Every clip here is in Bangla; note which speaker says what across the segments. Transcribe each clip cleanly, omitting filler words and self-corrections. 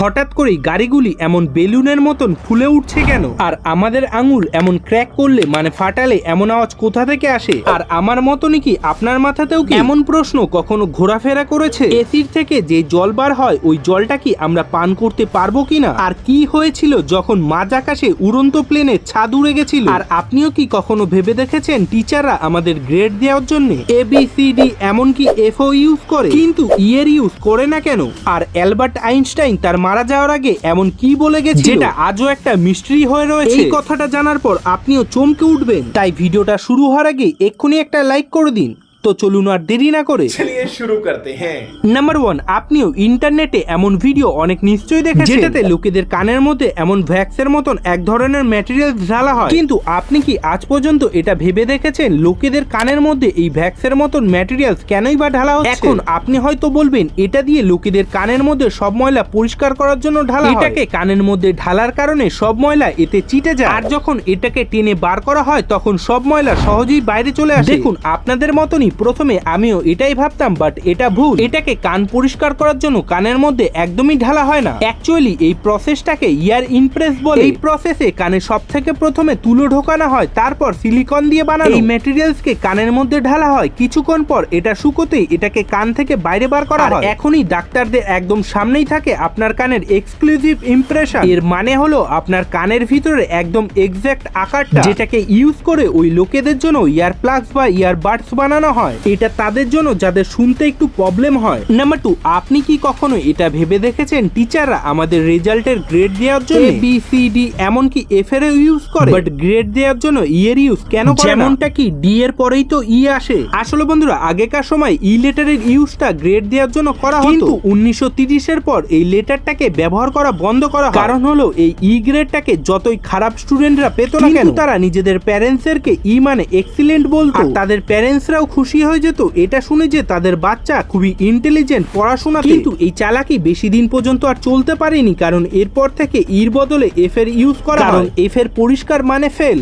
Speaker 1: হঠাৎ করেই গাড়িগুলি এমন বেলুনের মতন ফুলে উঠছে কেন? আর আমাদের আঙুল এমন ক্র্যাক করলে মানে ফাটালে এমন আওয়াজ কোথা থেকে আসে? আর আমার মতনই কি আপনার মাথাতেও কি এমন প্রশ্ন কখনো ঘোরাফেরা করেছে? এসির থেকে যে জল বার হয় ওই জলটা কি আমরা পান করতে পারবো কিনা? আর কি হয়েছিল যখন মাঝ আকাশে উড়ন্ত প্লেনে ছাদ উড়ে গেছিল? আর আপনিও কি কখনো ভেবে দেখেছেন টিচাররা আমাদের গ্রেড দেওয়ার জন্য ABCD এমনকি FO ইউজ করে, কিন্তু এর ইউজ করে না কেন? আর অ্যালবার্ট আইনস্টাইন তার মারা যাওয়ার আগে এমন কি বলে গেছে যেটা আজও একটা মিস্ট্রি হয়ে রয়েছে? এই কথাটা জানার পর আপনিও চমকে উঠবেন। তাই ভিডিওটা শুরু হওয়ার আগে এক্ষুনি একটা লাইক করে দিন। তো চলুন আর দেরি না করে
Speaker 2: चलिए शुरू करते हैं।
Speaker 1: নাম্বার 1, আপনিও ইন্টারনেটে এমন ভিডিও অনেক নিশ্চয়ই দেখেছেন যেটাতে লোকেদের কানের মধ্যে এমন ভ্যাক্সের মতন এক ধরনের ম্যাটেরিয়াল ঢালা হয়, কিন্তু আপনি কি আজ পর্যন্ত এটা ভেবে দেখেছেন লোকেদের কানের মধ্যে এই ভ্যাক্সের মতন ম্যাটেরিয়াল কেনই বা ঢালা হচ্ছে? এখন আপনি হয়তো বলবেন এটা দিয়ে লোকেদের কানের মধ্যে সব ময়লা পরিষ্কার করার জন্য ঢালা হয়। এটাকে কানের মধ্যে ঢালার কারণে সব ময়লা এতে চিটে যায়, আর যখন এটাকে টেনে বার করা হয় তখন সব ময়লা সহজেই বাইরে চলে আসে। দেখুন, আপনাদের মতনই প্রথমে আমিও এটাই ভাবতাম, বাট এটা ভুল। এটাকে কান পরিষ্কার করার জন্য কানের মধ্যে একদমই ঢালা হয় না। অ্যাকচুয়ালি এই প্রসেসটাকে ইয়ার ইমপ্রেস বলে। এই প্রসেসে কানে সব থেকে প্রথমে তুলো ঢোকানো হয়, তারপর সিলিকন দিয়ে বানানো এই ম্যাটেরিয়ালসকে কানের মধ্যে ঢালা হয়। কিছুক্ষণ পর এটা শুকোতেই এটাকে কান থেকে বাইরে বার করা হয়। এখনই ডাক্তারদের একদম সামনেই থাকে আপনার কানের এক্সক্লুসিভ ইমপ্রেশন। এর মানে হলো আপনার কানের ভিতরে একদম এক্সাক্ট আকারটা, যেটাকে ইউজ করে ওই লোকেদের জন্য ইয়ার প্লাগস বা ইয়ার বাডস বানানো হয়। এটা তাদের জন্য যাদের শুনতে একটু প্রবলেম হয়। নাম্বার 2, আপনি কি কখনো এটা ভেবে দেখেছেন টিচাররা আমাদের রেজাল্টের গ্রেড দেওয়ার জন্য ABCD এমনকি F এর ইউজ করে, বাট গ্রেড দেওয়ার জন্য E এর ইউজ কেন করে না? যেমনটা কি D এর পরেই তো E আসে। আসলে বন্ধুরা, আগেকার সময় E লেটারের ইউজটা গ্রেড দেওয়ার জন্য করা হতো, কিন্তু 1930 এর পর এই লেটারটাকে ব্যবহার করা বন্ধ করা হয়। কারণ হলো এই E গ্রেডটাকে যতই খারাপ স্টুডেন্টরা পেত না কেন, তারা নিজেদের প্যারেন্টসদেরকে E মানে এক্সিলেন্ট বলতো, আর তাদের প্যারেন্টসরাও খুশি হয়ে যেত এটা শুনে যে তাদের বাচ্চা খুবই ইন্টেলিজেন্ট পড়াশোনা। কিন্তু এই চালাকি বেশি দিন পর্যন্ত আর চলতে পারেনি, কারণ এরপর থেকে ইর বদলে F এর ইউজ করা, কারণ F এর পরিষ্কার মানে ফেল।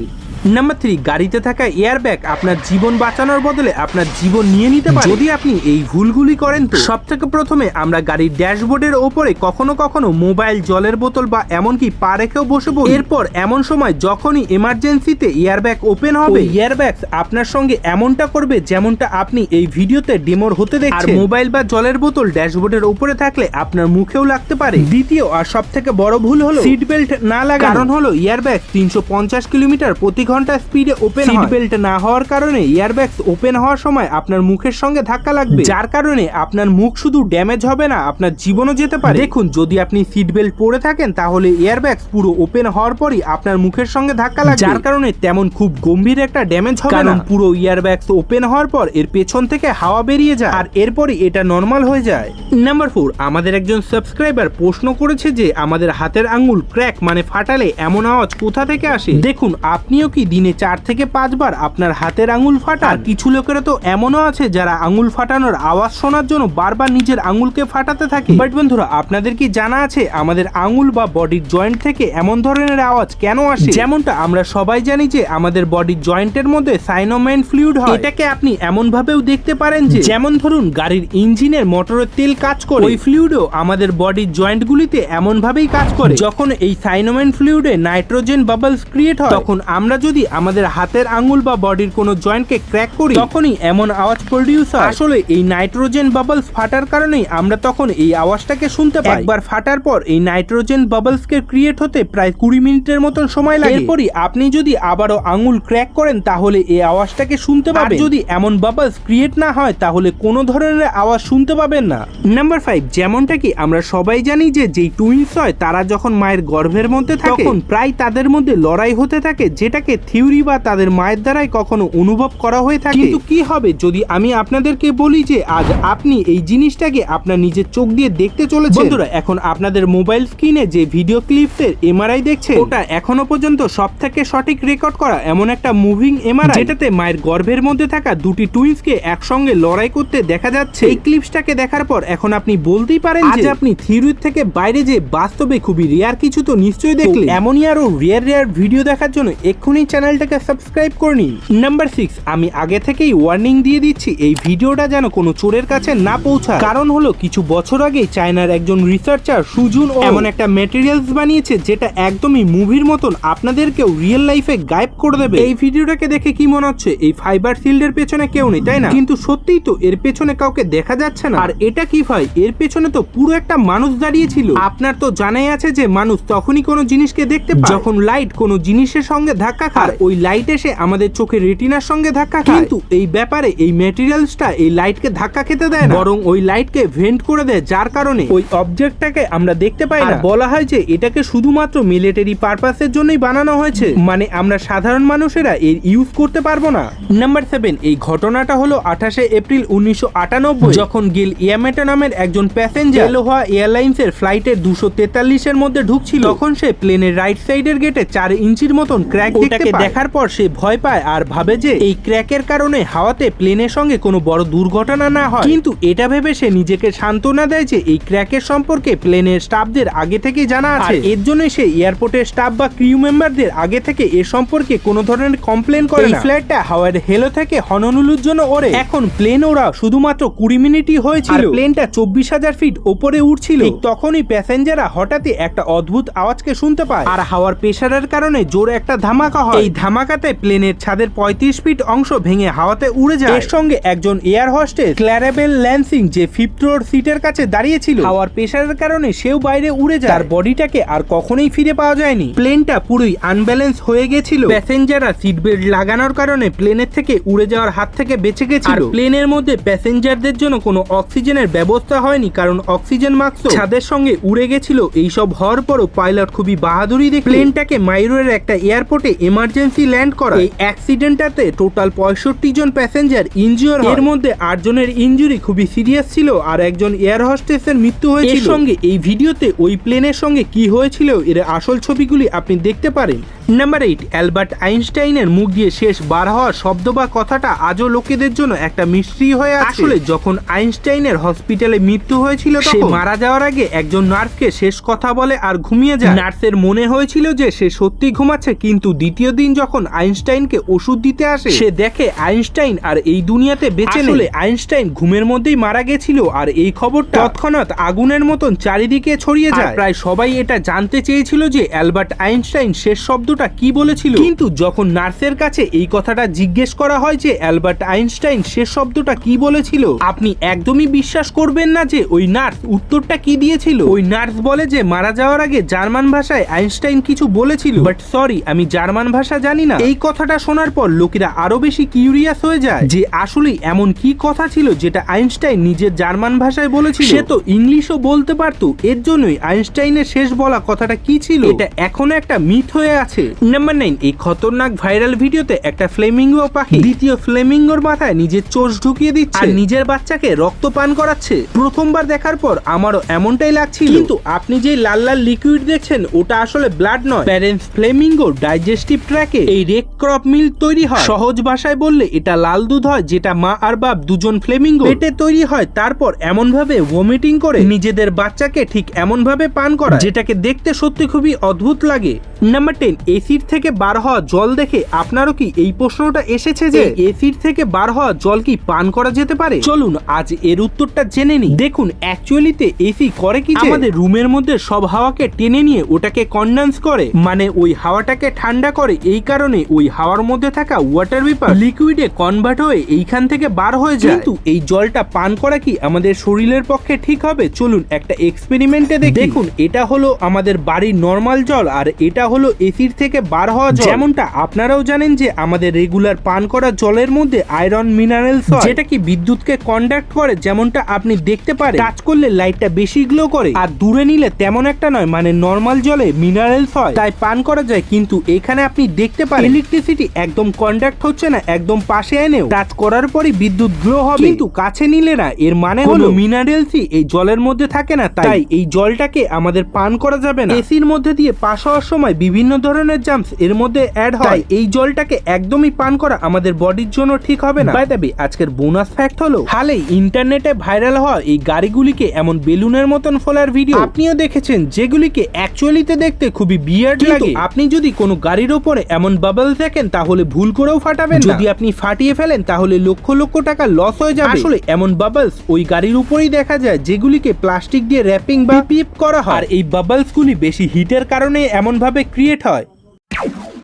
Speaker 1: নাম্বার 3, গাড়িতে থাকা এয়ারব্যাগ আপনার জীবন বাঁচানোর বদলে আপনার জীবন নিয়ে নিতে পারে যদি আপনি এই ভুলগুলি করেন। তো সব থেকে প্রথমে আমরা গাড়ির ড্যাশবোর্ডের ওপরে কখনো কখনো মোবাইল, জলের বোতল বা এমনকি পা রেখেও বসে পড়ি। এরপর এমন সময় যখনই এমার্জেন্সিতে এয়ারব্যাগ ওপেন হবে, এয়ারব্যাগ আপনার সঙ্গে এমনটা করবে যেমনটা আপনি এই ভিডিওতে ডেমোর হতে দেখছেন। আর মোবাইল বা জলের বোতল ড্যাশবোর্ডের উপরে থাকলে আপনার মুখেও লাগতে পারে। দ্বিতীয় আর সব থেকে বড় ভুল হলো সিট বেল্ট না লাগা। কারণ হলো এয়ারব্যাগ 350 কিলোমিটার প্রতি ঘন্টা স্পিডে ওপেন হয়। সিট বেল্ট না হওয়ার কারণে এয়ারব্যাগস ওপেন হওয়ার সময় আপনার মুখের সঙ্গে ধাক্কা লাগবে, যার কারণে আপনার মুখ শুধু ড্যামেজ হবে না, আপনার জীবনও যেতে পারে। দেখুন, যদি আপনি সিট বেল্ট পরে থাকেন তাহলে এয়ারব্যাগস পুরো ওপেন হওয়ার পরই আপনার মুখের সঙ্গে ধাক্কা লাগবে, যার কারণে তেমন খুব গম্ভীর একটা ড্যামেজ হবে না, কারণ পুরো এয়ারব্যাগস ওপেন হওয়ার পর এর পেছন থেকে হাওয়া বেরিয়ে যায় আর এরপরই এটা নরমাল হয়ে যায়। নাম্বার 4, আমাদের একজন সাবস্ক্রাইবার প্রশ্ন করেছে যে আমাদের হাতের আঙ্গুল ক্র্যাক মানে ফাটালে এমন আওয়াজ কোথা থেকে আসে। দেখুন, আপনিও কি দিনে 4 থেকে 5 বার আপনার হাতের আঙুল ফাটান? কিছু লোকেরা তো এমনও আছে যারা আঙুল ফাটানোর আওয়াজ শোনার জন্য বারবার নিজের আঙুলকে ফাটাতে থাকে। বাট বন্ধুরা, আপনাদের কি জানা আছে আমাদের আঙুল বা বডির জয়েন্ট থেকে এমন ধরনের আওয়াজ কেন আসে? যেমনটা আমরা সবাই জানি যে আমাদের বডির জয়েন্টের মধ্যে সাইনোমাইন ফ্লুইড হয়। এটাকে আপনি এমন ভাবেও দেখতে পারেন যে যেমন ধরুন গাড়ির ইঞ্জিনের মোটরের তেল কাজ করে, ওই ফ্লুইডও আমাদের বডির জয়েন্টগুলিতে এমন ভাবেই কাজ করে। যখন এই সাইনোমাইন ফ্লুইডে নাইট্রোজেন বাবলস ক্রিয়েট হয়, তখন আমরা যদি আমাদের হাতের আঙ্গুল বা বডির কোনো জয়েন্টকে ক্র্যাক করি তখনই এমন আওয়াজ প্রডিউস হয়। আসলে এই নাইট্রোজেন বাবলস ফাটার কারণেই আমরা তখন এই আওয়াজটাকে শুনতে পাই। একবার ফাটার পর এই নাইট্রোজেন বাবলসকে ক্রিয়েট হতে প্রায় 20 মিনিটের মতন সময় লাগে। এরপরই আপনি যদি আবারও আঙ্গুল ক্র্যাক করেন তাহলে এই আওয়াজটাকে শুনতে পাবেন। আর যদি এমন বাবলস ক্রিয়েট না হয় তাহলে কোনো ধরনের আওয়াজ শুনতে পাবেন না। নাম্বার 5, যেমনটা কি আমরা সবাই জানি যে যেই টুইনস হয় তারা যখন মায়ের গর্ভের মধ্যে থাকে তখন প্রায় তাদের মধ্যে লড়াই হতে থাকে, যেটাকে থিওরি বা তাদের মায়ের দ্বারাই কখনো অনুভব করা হয়ে থাকে। কিন্তু কি হবে যদি আমি আপনাদেরকে বলি যে আজ আপনি এই জিনিসটাকে আপনার নিজের চোখ দিয়ে দেখতে চলেছেন? বন্ধুরা, এখন আপনাদের মোবাইল স্ক্রিনে যে ভিডিও ক্লিপসের MRI দেখছে ওটা এখনো পর্যন্ত সব থেকে সঠিক রেকর্ড করা এমন একটা মুভিং MRI, যেটাতে মায়ের গর্ভের মধ্যে থাকা দুটি টুইন্সকে একসঙ্গে লড়াই করতে দেখা যাচ্ছে। এই ক্লিপসটাকে দেখার পর এখন আপনি বলতেই পারেন যে আপনি থিওরির থেকে বাইরে যে বাস্তবে খুবই রেয়ার কিছু তো নিশ্চয়ই দেখলেন। এমনই আরো রেয়ার ভিডিও দেখার জন্য এক্ষুনি চ্যানেলটাকে সাবস্ক্রাইব করে নিন। নাম্বার 6, আমি আগে থেকেই ওয়ার্নিং দিয়ে দিচ্ছি এই ভিডিওটা যেন কোনো চোরের কাছে না পৌঁছায়। কারণ হলো কিছু বছর আগে চায়নার একজন রিসার্চার সুজুন এমন একটা ম্যাটেরিয়ালস বানিয়েছে যেটা একদমই মুভির মতন আপনাদেরকেও রিয়েল লাইফে গায়েব করে দেবে। এই ভিডিওটাকে দেখে কি মনে হচ্ছে এই ফাইবার শিল্ডের পেছনে কেউ নেই, তাই না? কিন্তু সত্যিই তো এর পেছনে কাউকে দেখা যাচ্ছে না। আর এটা কি ভাই, এর পেছনে তো পুরো একটা মানুষ দাঁড়িয়ে ছিল। আপনার তো জানাই আছে যে মানুষ তখনই কোনো জিনিসকে দেখতে পায় যখন লাইট কোনো জিনিসের সঙ্গে ধাক্কা খায়। ওই লাইট এসে আমাদের চোখের রেটিনার সঙ্গে ধাক্কা খায়, কিন্তু এই ব্যাপারে এই ম্যাটেরিয়ালসটা এই লাইটকে ধাক্কা খেতে দেয় না, বরং ওই লাইটকে ভেন্ট করে দেয়, যার কারণে ওই অবজেক্টটাকে আমরা দেখতে পাই না। বলা হয় যে এটাকে শুধুমাত্র মিলিটারি পারপাসের জন্যই বানানো হয়েছে, মানে আমরা সাধারণ মানুষেরা এর ইউজ করতে পারবো না। নাম্বার 7, এই ঘটনাটা হলো 28 এপ্রিল 1998, যখন গিল ইয়ামেটো নামের একজন প্যাসেঞ্জার এলোহা এয়ারলাইন্সের ফ্লাইটের 243 এর মধ্যে ঢুকছিল। তখন সে প্লেনের রাইট সাইডের গেটে 4 ইঞ্চির মতন ক্র্যাক দেখতে পায়। দেখার পর সে ভয় পায় আর ভাবে যে এই ক্র্যাকের কারণে হাওয়াতে প্লেনের সঙ্গে কোনো বড় দুর্ঘটনা না হয়। কিন্তু এটা ভেবে সে নিজেকে সান্ত্বনা দেয় যে এই ক্র্যাকের সম্পর্কে প্লেনের স্টাফদের আগে থেকে জানা আছে, এর জন্য সে এয়ারপোর্টের স্টাফ বা ক্রিউ মেম্বারদের আগে থেকে এর সম্পর্কে কোনো ধরনের কমপ্লেন করে না। এই ফ্লাইটটা হাওয়ার হেলো থেকে হনলুলুর জন্য ওড়ে। এখন প্লেন ওরা শুধুমাত্র 20 মিনিটই হয়েছিল, প্লেনটা 24,000 ফিট উপরে উঠছিল। ঠিক তখনই প্যাসেঞ্জাররা হঠাৎই একটা অদ্ভুত আওয়াজকে শুনতে পায়, আর হাওয়ার প্রেসারের কারণে জোরে একটা ধামাকা হয়। এই ধামাকাতে প্লেনের ছাদের 35 ফিট অংশ ভেঙে হাওয়াতে উড়ে যায়। এর সঙ্গে একজন এয়ার হোস্টেস ক্ল্যারেবেল ল্যান্সিং যে 5th রোর সিটের কাছে দাঁড়িয়ে ছিল, হাওয়ার প্রেসারের কারণে সেও বাইরে উড়ে যায়। তার বডিটাকে আর কখনোই ফিরে পাওয়া যায়নি। প্লেনটা পুরোই আনব্যালেন্স হয়ে গেছিল। প্যাসেঞ্জাররা সিট বেল্ট লাগানোর কারণে প্লেনের থেকে উড়ে যাওয়ার হাত থেকে বেঁচে গেছিল। প্লেনের মধ্যে প্যাসেঞ্জারদের জন্য কোনো অক্সিজেনের ব্যবস্থা হয়নি, কারণ অক্সিজেন মাস্ক ছাদের সঙ্গে উড়ে গেছিল। এইসব হওয়ার পরও পাইলট খুবই বাহাদুরি দেখে প্লেনটাকে মাইরোর একটা এয়ারপোর্টে এমার্জেন্সি ল্যান্ড করা। এই অ্যাক্সিডেন্টটাতে টোটাল 65 জন প্যাসেঞ্জার ইনজিওর হয়। এর মধ্যে 8 জনের ইনজুরি খুবই সিরিয়াস ছিল, আর একজন এয়ার হোস্টেসের মৃত্যু হয়েছিল। এর সঙ্গে এই ভিডিওতে ওই প্লেনের সঙ্গে কি হয়েছিল এর আসল ছবিগুলি আপনি দেখতে পারেন। নাম্বার 8, অ্যালবার্ট আইনস্টাইনের মুখ দিয়ে শেষ বার হওয়া শব্দ বা কথাটা আজও লোকেদের জন্য একটা মিস্ট্রি হয়ে আছে। আসলে যখন আইনস্টাইনের হসপিটালে মৃত্যু হয়েছিল, সে মারা যাওয়ার আগে একজন নার্সকে শেষ কথা বলে আর ঘুমিয়ে যায়। নার্সের মনে হয়েছিল যে সে সত্যি ঘুমাচ্ছে, কিন্তু দ্বিতীয় দিন যখন আইনস্টাইনকে ওষুধ দিতে আসে, সে দেখে আইনস্টাইন আর এই দুনিয়াতে বেঁচে নেই। আইনস্টাইন ঘুমের মধ্যেই মারা গেছিল, আর এই খবরটা তৎক্ষণাৎ আগুনের মতন চারিদিকে ছড়িয়ে যায়। প্রায় সবাই এটা জানতে চেয়েছিল যে অ্যালবার্ট আইনস্টাইন শেষ শব্দ কি বলেছিল। কিন্তু যখন নার্সের কাছে এই কথাটা জিজ্ঞেস করা হয় যে অ্যালবার্ট আইনস্টাইন শেষ শব্দটা কি বলেছিল, আপনি একদমই বিশ্বাস করবেন না যে ওই নার্স উত্তরটা কি দিয়েছিল। ওই নার্স বলে যে মারা যাওয়ার আগে জার্মান ভাষায় আইনস্টাইন কিছু বলেছিল, বাট সরি, আমি জার্মান ভাষা জানি না। এই কথাটা শোনার পর লোকেরা আরো বেশি কিউরিয়াস হয়ে যায় যে আসলে এমন কি কথা ছিল যেটা আইনস্টাইন নিজের জার্মান ভাষায় বলেছিল। সে তো ইংলিশও বলতে পারতো, এর জন্যই আইনস্টাইনের শেষ বলা কথাটা কি ছিল এটা এখনো একটা মিথ হয়ে আছে। নাম্বার 9, এই খতরনাক ভাইরাল ভিডিওতে একটা ফ্লেমিঙ্গো পাখি দ্বিতীয় ফ্লেমিঙ্গোর মাথায় নিজের চোঁচ ঢুকিয়ে দিচ্ছে আর নিজের বাচ্চাকে রক্ত পান করাচ্ছে। প্রথমবার দেখার পর আমারও এমনটাই লাগছিল, কিন্তু আপনি যে লাল লাল লিকুইড দেখছেন ওটা আসলে ব্লাড নয়। প্যারেন্টস ফ্লেমিঙ্গো ডাইজেস্টিভ ট্র্যাকে এই রেড ক্রপ মিল্ক তৈরি হয়। সহজ ভাষায় বললে এটা লাল দুধ হয় যেটা মা আর বাপ দুজন ফ্লেমিঙ্গো পেটে তৈরি হয়, তারপর এমন ভাবে ভমিটিং করে নিজেদের বাচ্চাকে ঠিক এমন ভাবে পান করা যেটাকে দেখতে সত্যি খুবই অদ্ভুত লাগে। নাম্বার 10, এসির থেকে বার হওয়া জল দেখে আপনারও কি এই প্রশ্নটা এসেছে যে এসির থেকে বার হওয়া জল কি পান করা যেতে পারে? চলুন আজ এর উত্তরটা জেনে নিই। দেখুন, অ্যাকচুয়ালিতে এসি করে কি, আমাদের রুমের মধ্যে সব হাওয়াকে টেনে নিয়ে ওটাকে কন্ডেন্স করে, মানে ওই হাওয়াটাকে ঠান্ডা করে। এই কারণে ওই হাওয়ার মধ্যে থাকা ওয়াটার ভেপার লিকুইডে কনভার্ট হয়ে এইখান থেকে বার হয়ে যায়। কিন্তু এই জলটা পান করা কি আমাদের শরীরের পক্ষে ঠিক হবে? চলুন একটা এক্সপেরিমেন্টে দেখি। দেখুন, এটা হলো আমাদের বাড়ির নরমাল জল, আর এটা হলো এসির থেকে বার হওয়া জল। যেমনটা আপনারাও জানেন যে আমাদের রেগুলার পান করা জলের মধ্যে আয়রন মিনারেলস হয়, যেটা কি বিদ্যুৎকে কন্ডাক্ট করে। যেমনটা আপনি দেখতে পারেন, টাচ করলে লাইটটা বেশি গ্লো করে, আর দূরে নিলে তেমন একটা নয়, মানে নরমাল জলে মিনারেলস হয় তাই পান করা যায়। কিন্তু এখানে আপনি দেখতে পারেন ইলেকট্রিসিটি একদম কন্ডাক্ট হচ্ছে না, একদম পাশে এনেও টাচ করার পরই বিদ্যুৎ গ্লো হবে, কিন্তু কাছে নিলে না। এর মানে হলো মিনারেলসই এই জলের মধ্যে থাকে না, তাই এই জলটাকে আমাদের পান করা যাবে না। এসির মধ্যে দিয়ে পাস হওয়ার সময় বিভিন্ন ধরনের জার্মস এর মধ্যে অ্যাড হয়, এই জলটাকে একদমই পান করা আমাদের বডির জন্য ঠিক হবে না। বাই দ্য ওয়ে, আজকের বোনাস ফ্যাক্ট হলো হালেই ইন্টারনেটে ভাইরাল হওয়া এই গাড়িগুলিকে এমন বেলুনের মতন ফোলার ভিডিও আপনিও দেখেছেন, যেগুলিকে অ্যাকচুয়ালিতে দেখতে খুবই বিয়ার্ড লাগে। আপনি যদি কোনো গাড়ির ওপরে করে এমন বাবলস দেখেন তাহলে ভুল করেও ফাটাবেন না। যদি আপনি ফাটিয়ে ফেলেন তাহলে লক্ষ লক্ষ টাকা লস হয়ে যাবে। আসলে এমন বাবলস ওই গাড়ির উপরেই দেখা যায় যেগুলিকে প্লাস্টিক দিয়ে র্যাপিং বা পিপ করা হয়, আর এই বাবলস গুলি বেশি হিটের কারণে এমন ভাবে ক্রিয়েট হয়।